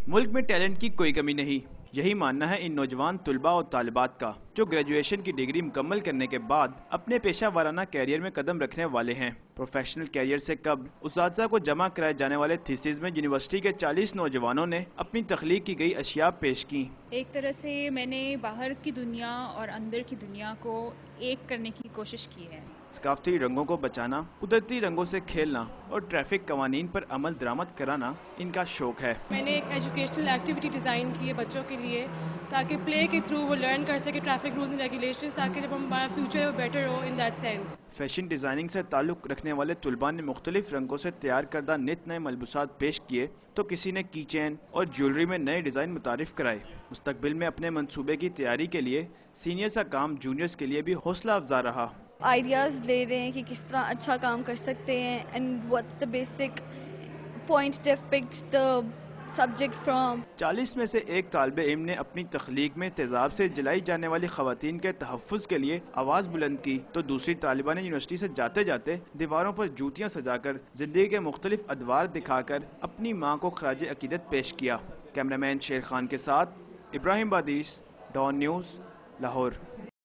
ملک میں ٹیلنٹ کی کوئی کمی نہیں، یہی ماننا ہے ان نوجوان طلباء اور طالبات کا جو گریجویشن کی ڈگری مکمل کرنے کے بعد اپنے پیشہ ورانہ کیریئر میں قدم رکھنے والے ہیں۔ پروفیشنل کیریئر سے قبل اساتذہ کو جمع کرائے جانے والے تھیسز میں یونیورسٹی کے 40 نوجوانوں نے اپنی تخلیق کی گئی اشیاء پیش کی۔ ایک طرح سے میں نے باہر کی دنیا اور اندر کی دنیا کو ایک کرنے کی کوشش کی ہے۔ ثقافتی رنگوں کو بچانا، قدرتی رنگوں سے کھیلنا اور ٹریفک قوانین پر عمل درآمد کرانا ان کا شوق ہے۔ میں نے ایک ایجوکیشنل ایکٹیویٹی ڈیزائن کی ہے بچوں کے لیے تاکہ پلے کے تھرو وہ لرن کر سکے ٹریفک رولز اینڈ ریگولیشنز، تاکہ جب ہمارا فیوچر ہے وہ better who in that sense. Fashion designing سے تعلق رکھنے والے طلباء نے مختلف رنگوں سے تیار کردہ نت نئے ملبوسات پیش کیے تو کسی نے کی چین اور جیولری میں نئے ڈیزائن متعارف کرائے۔ مستقبل میں اپنے منصوبے کی تیاری کے لیے سینئرز کا کام جونیئرز کے لیے بھی حوصلہ افزا رہا۔ آئیڈیاز لے رہے ہیں کہ کس طرح اچھا کام کر سکتے ہیں and what's the basic point they picked the subject from. 40 میں سے ایک طالب علم نے اپنی تخلیق میں تیزاب سے جلائی جانے والی خواتین کے تحفظ کے لیے آواز بلند کی تو دوسری طالبہ نے یونیورسٹی سے جاتے جاتے دیواروں پر جوتیاں سجا کر زندگی کے مختلف ادوار دکھا کر اپنی ماں کو خراج عقیدت پیش کیا۔ کیمرہ مین شیر خان کے ساتھ ابراہیم بادیس، ڈان نیوز، لاہور۔